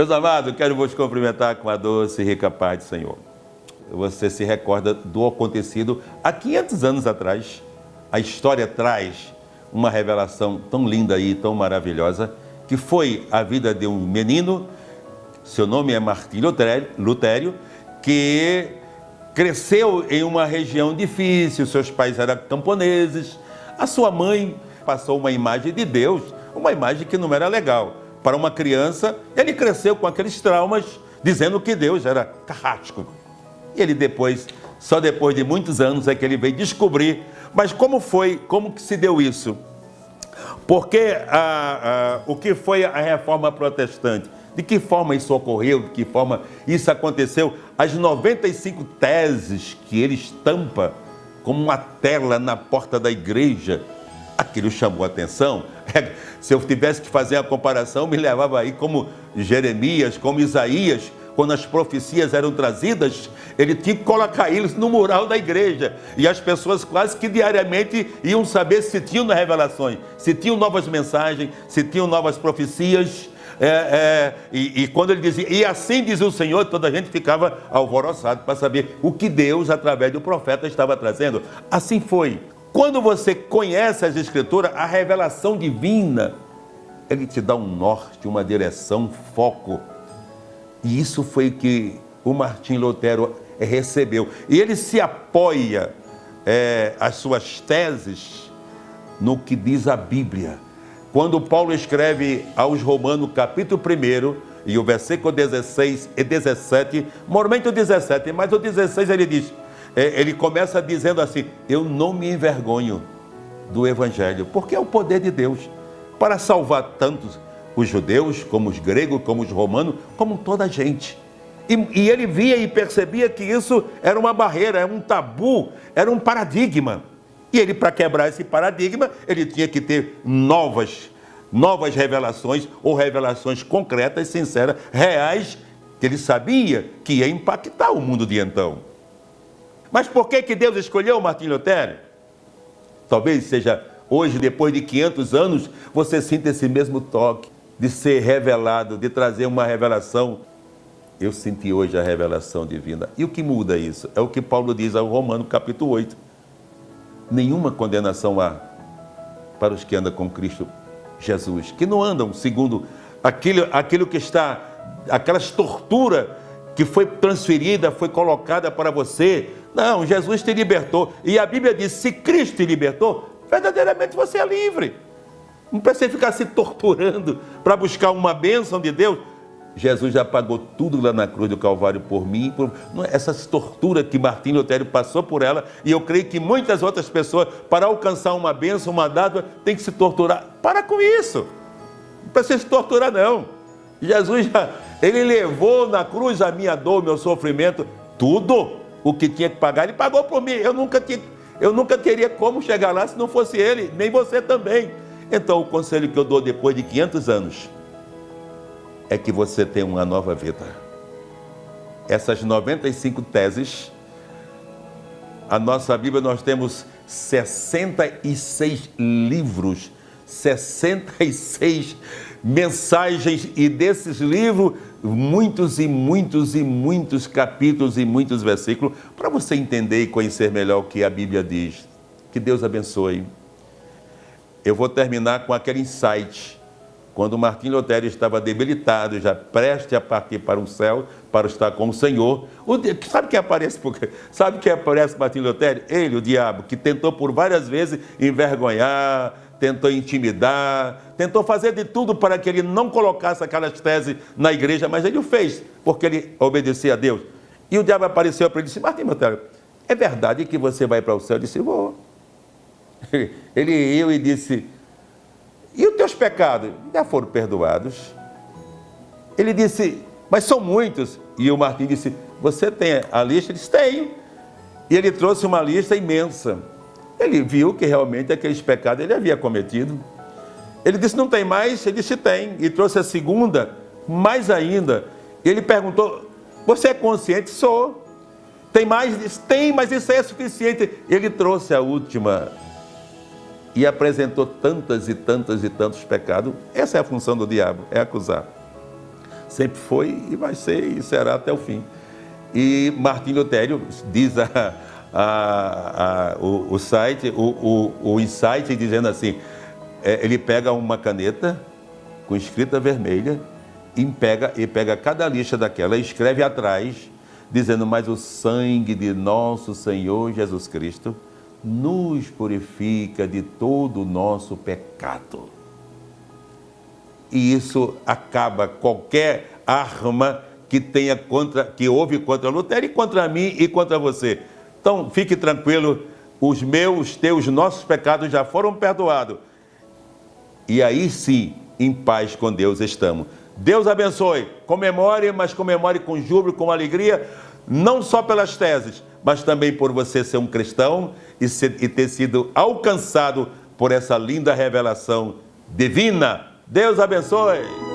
Meus amados, quero vos cumprimentar com a doce e rica paz do Senhor. Você se recorda do acontecido há 500 anos atrás. A história traz uma revelação tão linda e tão maravilhosa, que foi a vida de um menino, seu nome é Martinho Lutério, que cresceu em uma região difícil, seus pais eram camponeses, a sua mãe passou uma imagem de Deus, uma imagem que não era legal. Para uma criança, ele cresceu com aqueles traumas, dizendo que Deus era carrasco. E ele só depois de muitos anos é que ele veio descobrir. Mas como que se deu isso? Porque o que foi a reforma protestante? De que forma isso ocorreu? De que forma isso aconteceu? As 95 teses que ele estampa como uma tela na porta da igreja, aquilo chamou a atenção. Se eu tivesse que fazer a comparação, me levava aí como Jeremias, como Isaías, quando as profecias eram trazidas, ele tinha que colocar eles no mural da igreja. E as pessoas quase que diariamente iam saber se tinham revelações, se tinham novas mensagens, se tinham novas profecias. E quando ele dizia, e assim diz o Senhor, toda a gente ficava alvoroçado para saber o que Deus, através do profeta, estava trazendo. Assim foi. Quando você conhece as Escrituras, a revelação divina, ele te dá um norte, uma direção, um foco. E isso foi o que o Martinho Lutero recebeu. E ele se apoia, as suas teses, no que diz a Bíblia. Quando Paulo escreve aos Romanos, capítulo 1, e o versículo 16 e 17, normalmente o 17, mas o 16 ele diz, ele começa dizendo assim, eu não me envergonho do Evangelho, porque é o poder de Deus para salvar tantos os judeus, como os gregos, como os romanos, como toda a gente. E ele via e percebia que isso era uma barreira, era um tabu, era um paradigma. E ele, para quebrar esse paradigma, ele tinha que ter novas revelações, ou revelações concretas, sinceras, reais, que ele sabia que ia impactar o mundo de então. Mas por que Deus escolheu Martinho Lutero? Talvez seja hoje, depois de 500 anos, você sinta esse mesmo toque de ser revelado, de trazer uma revelação. Eu senti hoje a revelação divina. E o que muda isso? É o que Paulo diz ao Romanos, capítulo 8. Nenhuma condenação há para os que andam com Cristo Jesus, que não andam segundo aquilo que está, aquelas torturas que foi transferida, foi colocada para você. Não, Jesus te libertou. E a Bíblia diz, se Cristo te libertou, verdadeiramente você é livre. Não precisa ficar se torturando para buscar uma bênção de Deus. Jesus já pagou tudo lá na cruz do Calvário por mim. Essas torturas que Martinho Lutero passou por ela, e eu creio que muitas outras pessoas, para alcançar uma bênção, uma dádiva, tem que se torturar. Para com isso. Não precisa se torturar, não. Jesus ele levou na cruz a minha dor, meu sofrimento, tudo o que tinha que pagar, ele pagou por mim. Eu nunca teria como chegar lá se não fosse ele, nem você também. Então, o conselho que eu dou depois de 500 anos é que você tenha uma nova vida. Essas 95 teses, a nossa Bíblia, nós temos 66 livros, 66 mensagens, e desses livros, muitos e muitos e muitos capítulos e muitos versículos, para você entender e conhecer melhor o que a Bíblia diz. Que Deus abençoe. Eu vou terminar com aquele insight, quando Martinho Lutero estava debilitado, já prestes a partir para o céu, para estar com o Senhor. Sabe quem aparece? Sabe quem aparece Martinho Lutero? Ele, o diabo, que tentou por várias vezes envergonhar, tentou intimidar, tentou fazer de tudo para que ele não colocasse aquelas teses na igreja, mas ele o fez, porque ele obedecia a Deus. E o diabo apareceu para ele e disse, Martinho Lutero, é verdade que você vai para o céu? Ele disse, vou. Ele riu e disse, e os teus pecados? Já foram perdoados. Ele disse, mas são muitos. E o Martinho disse, você tem a lista? Ele disse, tenho. E ele trouxe uma lista imensa. Ele viu que realmente aqueles pecados ele havia cometido. Ele disse, não tem mais? Ele disse, tem. E trouxe a segunda, mais ainda. Ele perguntou, você é consciente? Sou. Tem mais? Ele disse, tem, mas isso aí é suficiente. Ele trouxe a última e apresentou tantas e tantas e tantos pecados. Essa é a função do diabo, é acusar. Sempre foi e vai ser e será até o fim. E Martinho Lutero diz o site, o insight dizendo assim, ele pega uma caneta com escrita vermelha e pega cada lixa daquela e escreve atrás, dizendo, mas o sangue de nosso Senhor Jesus Cristo nos purifica de todo o nosso pecado. E isso acaba qualquer arma que houve contra Lutero e contra mim e contra você. Então, fique tranquilo, os meus, teus, nossos pecados já foram perdoados. E aí sim, em paz com Deus estamos. Deus abençoe, comemore, mas comemore com júbilo, com alegria, não só pelas teses, mas também por você ser um cristão e ter sido alcançado por essa linda revelação divina. Deus abençoe!